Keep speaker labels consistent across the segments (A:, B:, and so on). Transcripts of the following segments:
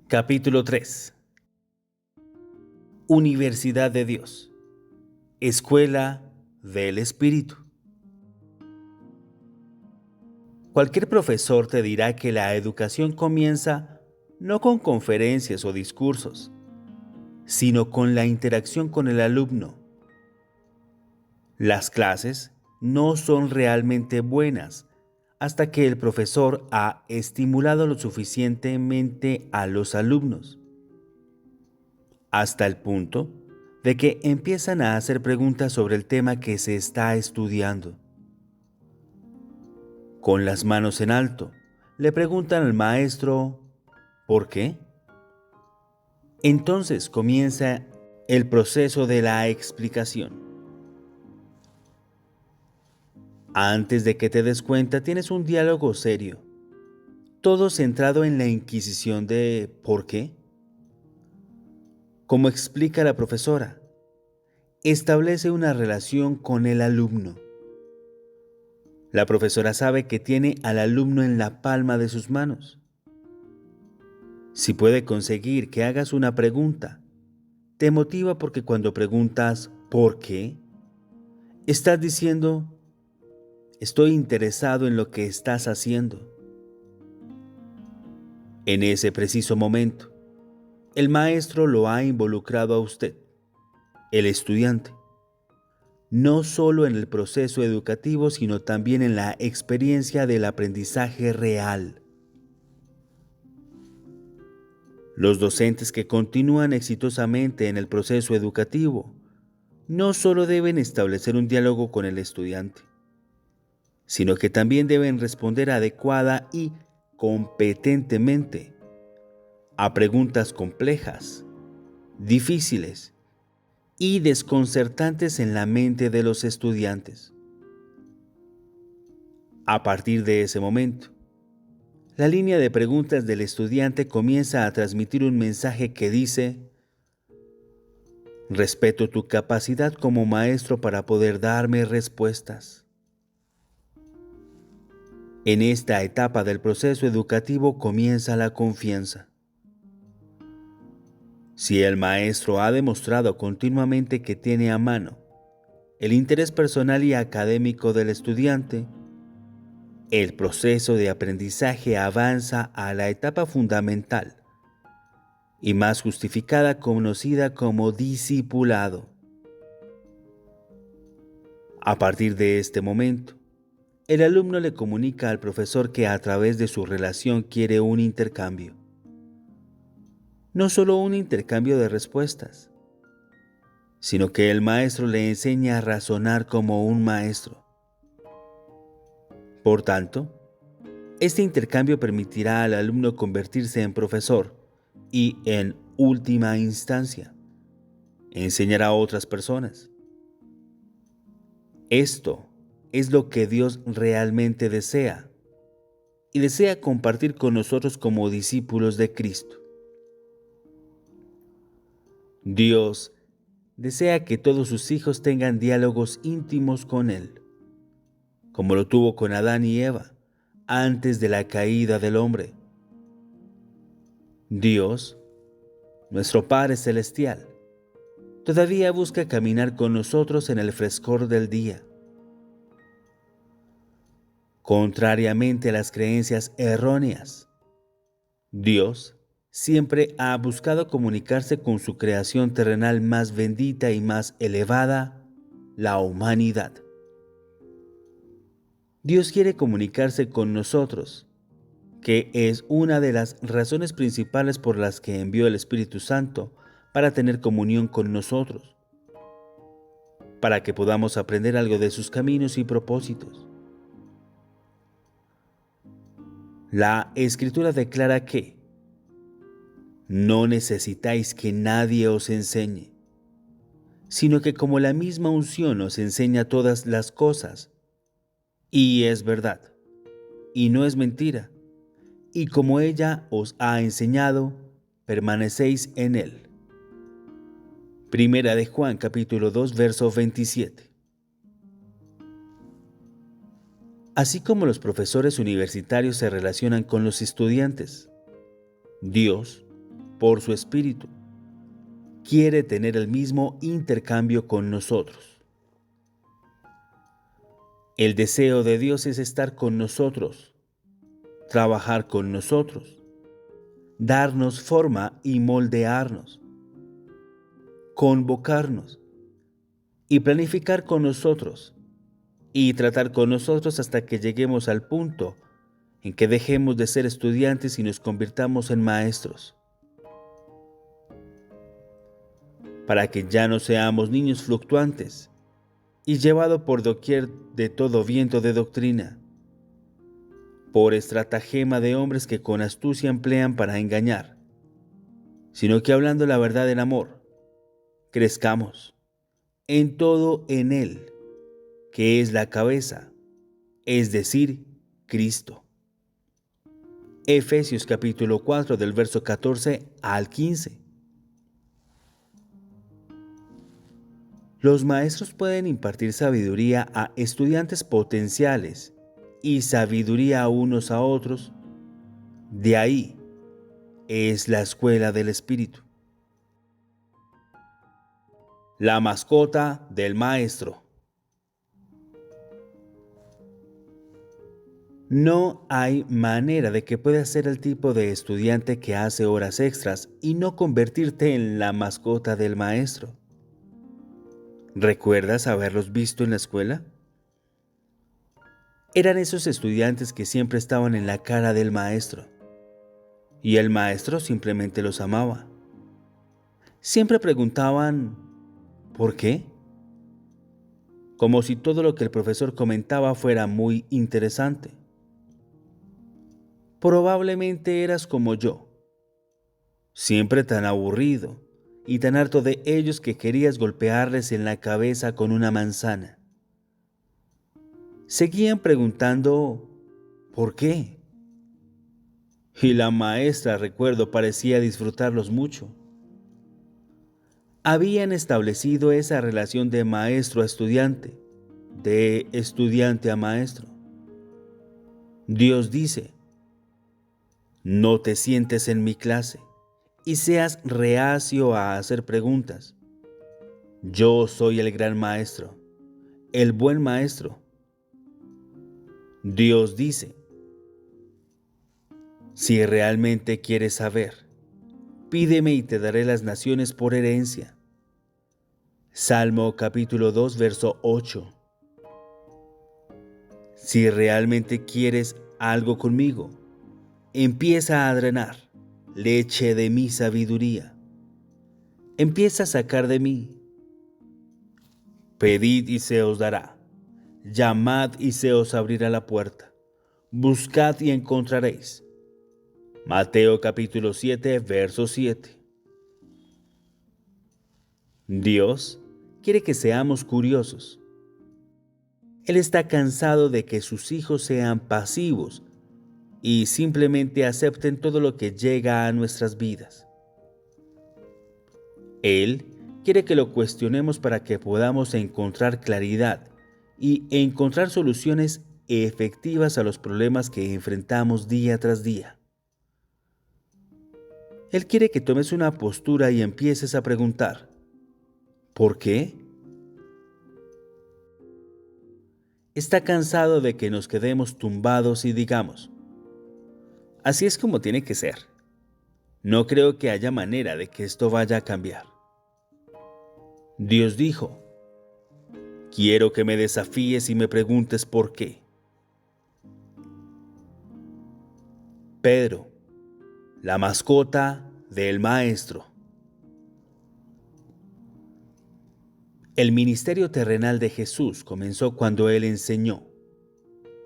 A: Capítulo 3. Universidad de Dios. Escuela del Espíritu. Cualquier profesor te dirá que la educación comienza no con conferencias o discursos, sino con la interacción con el alumno. Las clases no son realmente buenas hasta que el profesor ha estimulado lo suficientemente a los alumnos, hasta el punto de que empiezan a hacer preguntas sobre el tema que se está estudiando. Con las manos en alto, le preguntan al maestro, ¿por qué? Entonces comienza el proceso de la explicación. Antes de que te des cuenta, tienes un diálogo serio, todo centrado en la inquisición de ¿por qué? Como explica la profesora, establece una relación con el alumno. La profesora sabe que tiene al alumno en la palma de sus manos. Si puede conseguir que hagas una pregunta, te motiva porque cuando preguntas ¿por qué? Estás diciendo, estoy interesado en lo que estás haciendo. En ese preciso momento, el maestro lo ha involucrado a usted, el estudiante, no solo en el proceso educativo, sino también en la experiencia del aprendizaje real. Los docentes que continúan exitosamente en el proceso educativo no solo deben establecer un diálogo con el estudiante, sino que también deben responder adecuada y competentemente a preguntas complejas, difíciles y desconcertantes en la mente de los estudiantes. A partir de ese momento, la línea de preguntas del estudiante comienza a transmitir un mensaje que dice: respeto tu capacidad como maestro para poder darme respuestas. En esta etapa del proceso educativo comienza la confianza. Si el maestro ha demostrado continuamente que tiene a mano el interés personal y académico del estudiante, el proceso de aprendizaje avanza a la etapa fundamental y más justificada, conocida como discipulado. A partir de este momento, el alumno le comunica al profesor que a través de su relación quiere un intercambio. No solo un intercambio de respuestas, sino que el maestro le enseña a razonar como un maestro. Por tanto, este intercambio permitirá al alumno convertirse en profesor y, en última instancia, enseñar a otras personas. Esto es lo que Dios realmente desea y desea compartir con nosotros como discípulos de Cristo. Dios desea que todos sus hijos tengan diálogos íntimos con Él, como lo tuvo con Adán y Eva antes de la caída del hombre. Dios, nuestro Padre Celestial, todavía busca caminar con nosotros en el frescor del día. Contrariamente a las creencias erróneas, Dios siempre ha buscado comunicarse con su creación terrenal más bendita y más elevada, la humanidad. Dios quiere comunicarse con nosotros, que es una de las razones principales por las que envió el Espíritu Santo para tener comunión con nosotros, para que podamos aprender algo de sus caminos y propósitos. La Escritura declara que no necesitáis que nadie os enseñe, sino que como la misma unción os enseña todas las cosas, y es verdad, y no es mentira, y como ella os ha enseñado, permanecéis en él. Primera de Juan capítulo 2, verso 27. Así como los profesores universitarios se relacionan con los estudiantes, Dios por su Espíritu, quiere tener el mismo intercambio con nosotros. El deseo de Dios es estar con nosotros, trabajar con nosotros, darnos forma y moldearnos, convocarnos y planificar con nosotros y tratar con nosotros hasta que lleguemos al punto en que dejemos de ser estudiantes y nos convirtamos en maestros, para que ya no seamos niños fluctuantes y llevados por doquier de todo viento de doctrina, por estratagema de hombres que con astucia emplean para engañar, sino que hablando la verdad en amor, crezcamos en todo en Él, que es la cabeza, es decir, Cristo. Efesios capítulo 4 del verso 14 al 15. Los maestros pueden impartir sabiduría a estudiantes potenciales y sabiduría a unos a otros. De ahí es la escuela del Espíritu. La mascota del maestro. No hay manera de que puedas ser el tipo de estudiante que hace horas extras y no convertirte en la mascota del maestro. ¿Recuerdas haberlos visto en la escuela? Eran esos estudiantes que siempre estaban en la cara del maestro, y el maestro simplemente los amaba. Siempre preguntaban, ¿por qué? Como si todo lo que el profesor comentaba fuera muy interesante. Probablemente eras como yo, siempre tan aburrido y tan harto de ellos que querías golpearles en la cabeza con una manzana. Seguían preguntando, ¿por qué? Y la maestra, recuerdo, parecía disfrutarlos mucho. Habían establecido esa relación de maestro a estudiante, de estudiante a maestro. Dios dice, no te sientes en mi clase y seas reacio a hacer preguntas. Yo soy el gran maestro, el buen maestro. Dios dice, si realmente quieres saber, pídeme y te daré las naciones por herencia. Salmo capítulo 2, verso 8. Si realmente quieres algo conmigo, empieza a drenar leche de mi sabiduría. Empieza a sacar de mí. Pedid y se os dará. Llamad y se os abrirá la puerta. Buscad y encontraréis. Mateo capítulo 7, verso 7. Dios quiere que seamos curiosos. Él está cansado de que sus hijos sean pasivos y simplemente acepten todo lo que llega a nuestras vidas. Él quiere que lo cuestionemos para que podamos encontrar claridad y encontrar soluciones efectivas a los problemas que enfrentamos día tras día. Él quiere que tomes una postura y empieces a preguntar, ¿por qué? Está cansado de que nos quedemos tumbados y digamos, así es como tiene que ser. No creo que haya manera de que esto vaya a cambiar. Dios dijo, quiero que me desafíes y me preguntes por qué. Pedro, la mascota del maestro. El ministerio terrenal de Jesús comenzó cuando Él enseñó,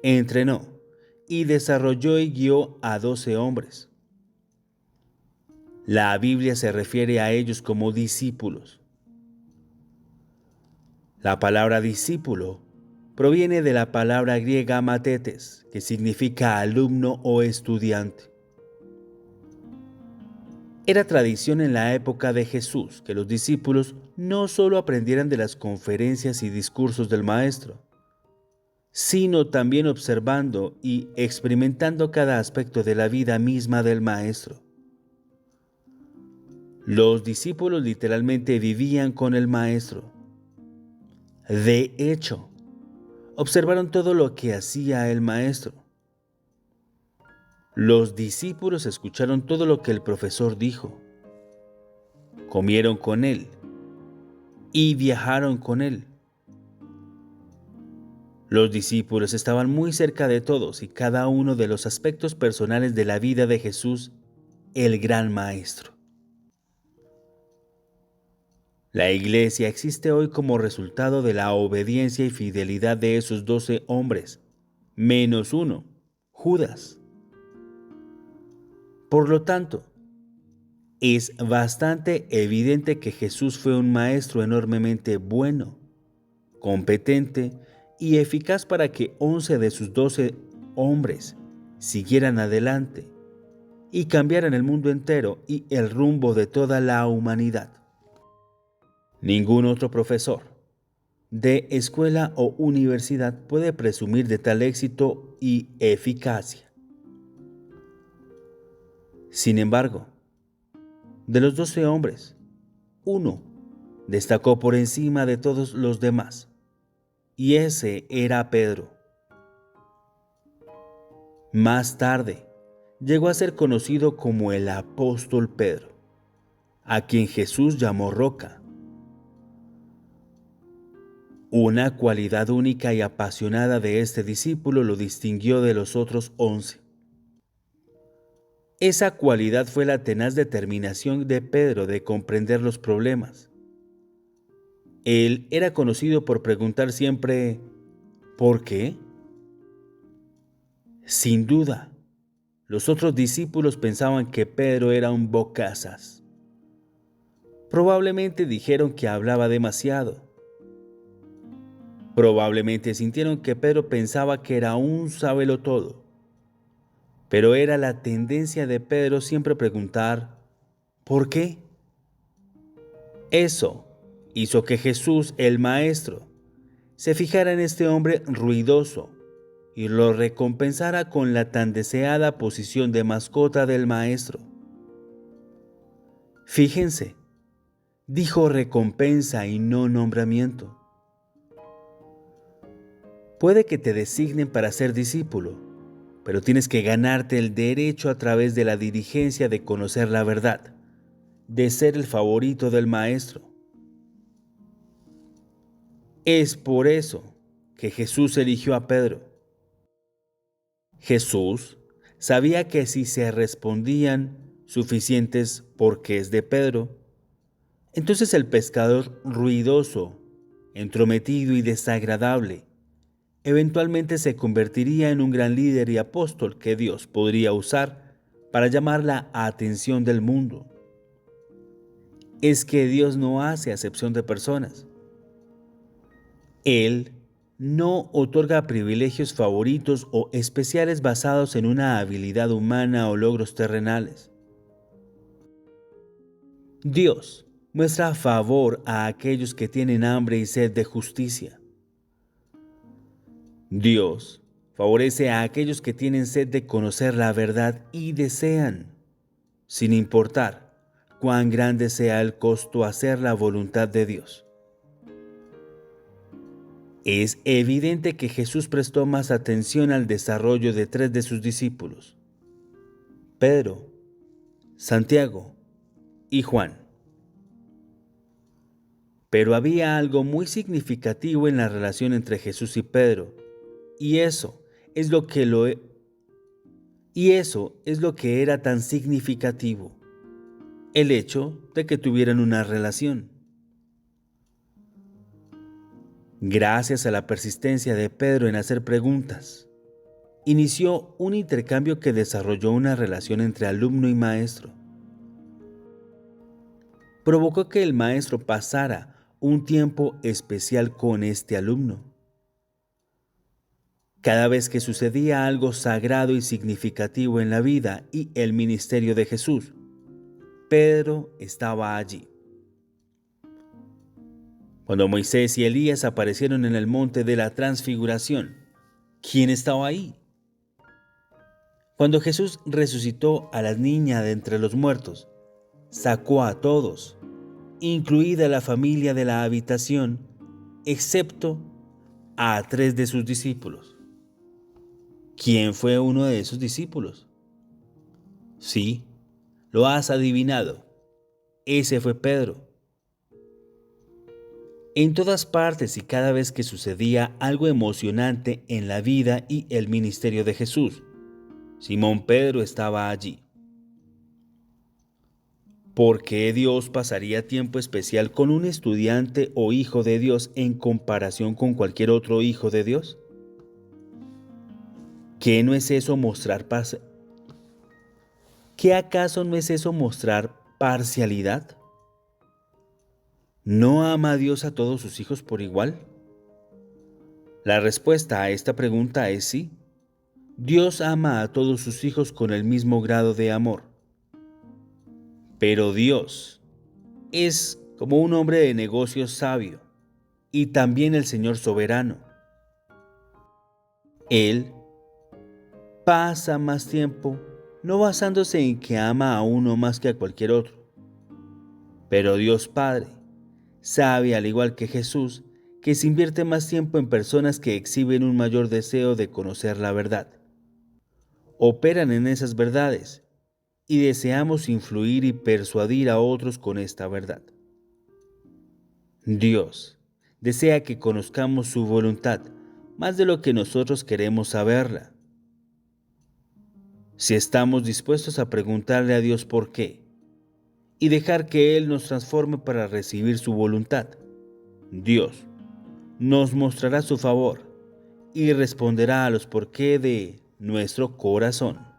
A: entrenó y desarrolló y guió a 12 hombres. La Biblia se refiere a ellos como discípulos. La palabra discípulo proviene de la palabra griega matetes, que significa alumno o estudiante. Era tradición en la época de Jesús que los discípulos no solo aprendieran de las conferencias y discursos del maestro, sino también observando y experimentando cada aspecto de la vida misma del maestro. Los discípulos literalmente vivían con el Maestro. De hecho, observaron todo lo que hacía el Maestro. Los discípulos escucharon todo lo que el profesor dijo, comieron con él y viajaron con él. Los discípulos estaban muy cerca de todos y cada uno de los aspectos personales de la vida de Jesús, el gran Maestro. La iglesia existe hoy como resultado de la obediencia y fidelidad de esos 12 hombres, menos uno, Judas. Por lo tanto, es bastante evidente que Jesús fue un maestro enormemente bueno, competente y eficaz para que 11 de sus 12 hombres siguieran adelante y cambiaran el mundo entero y el rumbo de toda la humanidad. Ningún otro profesor de escuela o universidad puede presumir de tal éxito y eficacia. Sin embargo, de los 12 hombres, uno destacó por encima de todos los demás, y ese era Pedro. Más tarde, llegó a ser conocido como el apóstol Pedro, a quien Jesús llamó roca. Una cualidad única y apasionada de este discípulo lo distinguió de los otros 11. Esa cualidad fue la tenaz determinación de Pedro de comprender los problemas. Él era conocido por preguntar siempre, ¿por qué? Sin duda, los otros discípulos pensaban que Pedro era un bocazas. Probablemente dijeron que hablaba demasiado. Probablemente sintieron que Pedro pensaba que era un sábelotodo. Pero era la tendencia de Pedro siempre preguntar, ¿por qué? Eso hizo que Jesús, el Maestro, se fijara en este hombre ruidoso y lo recompensara con la tan deseada posición de mascota del Maestro. Fíjense, dijo recompensa y no nombramiento. Puede que te designen para ser discípulo, pero tienes que ganarte el derecho a través de la diligencia de conocer la verdad, de ser el favorito del Maestro. Es por eso que Jesús eligió a Pedro. Jesús sabía que si se respondían suficientes porqués de Pedro, entonces el pescador ruidoso, entrometido y desagradable, eventualmente se convertiría en un gran líder y apóstol que Dios podría usar para llamar la atención del mundo. Es que Dios no hace acepción de personas. Él no otorga privilegios favoritos o especiales basados en una habilidad humana o logros terrenales. Dios muestra favor a aquellos que tienen hambre y sed de justicia. Dios favorece a aquellos que tienen sed de conocer la verdad y desean, sin importar cuán grande sea el costo, hacer la voluntad de Dios. Es evidente que Jesús prestó más atención al desarrollo de 3 de sus discípulos, Pedro, Santiago y Juan. Pero había algo muy significativo en la relación entre Jesús y Pedro, y eso es lo que era tan significativo, el hecho de que tuvieran una relación. Gracias a la persistencia de Pedro en hacer preguntas, inició un intercambio que desarrolló una relación entre alumno y maestro. Provocó que el maestro pasara un tiempo especial con este alumno. Cada vez que sucedía algo sagrado y significativo en la vida y el ministerio de Jesús, Pedro estaba allí. Cuando Moisés y Elías aparecieron en el monte de la transfiguración, ¿quién estaba ahí? Cuando Jesús resucitó a la niña de entre los muertos, sacó a todos, incluida la familia de la habitación, excepto a 3 de sus discípulos. ¿Quién fue uno de esos discípulos? Sí, lo has adivinado. Ese fue Pedro. En todas partes y cada vez que sucedía algo emocionante en la vida y el ministerio de Jesús, Simón Pedro estaba allí. ¿Por qué Dios pasaría tiempo especial con un estudiante o hijo de Dios en comparación con cualquier otro hijo de Dios? ¿Qué no es eso mostrar ¿Qué acaso no es eso mostrar parcialidad? ¿No ama a Dios a todos sus hijos por igual? La respuesta a esta pregunta es sí. Dios ama a todos sus hijos con el mismo grado de amor. Pero Dios es como un hombre de negocios sabio y también el Señor soberano. Él pasa más tiempo no basándose en que ama a uno más que a cualquier otro. Pero Dios Padre sabe, al igual que Jesús, que se invierte más tiempo en personas que exhiben un mayor deseo de conocer la verdad. Operan en esas verdades y deseamos influir y persuadir a otros con esta verdad. Dios desea que conozcamos su voluntad más de lo que nosotros queremos saberla. Si estamos dispuestos a preguntarle a Dios por qué y dejar que Él nos transforme para recibir su voluntad, Dios nos mostrará su favor y responderá a los por qué de nuestro corazón.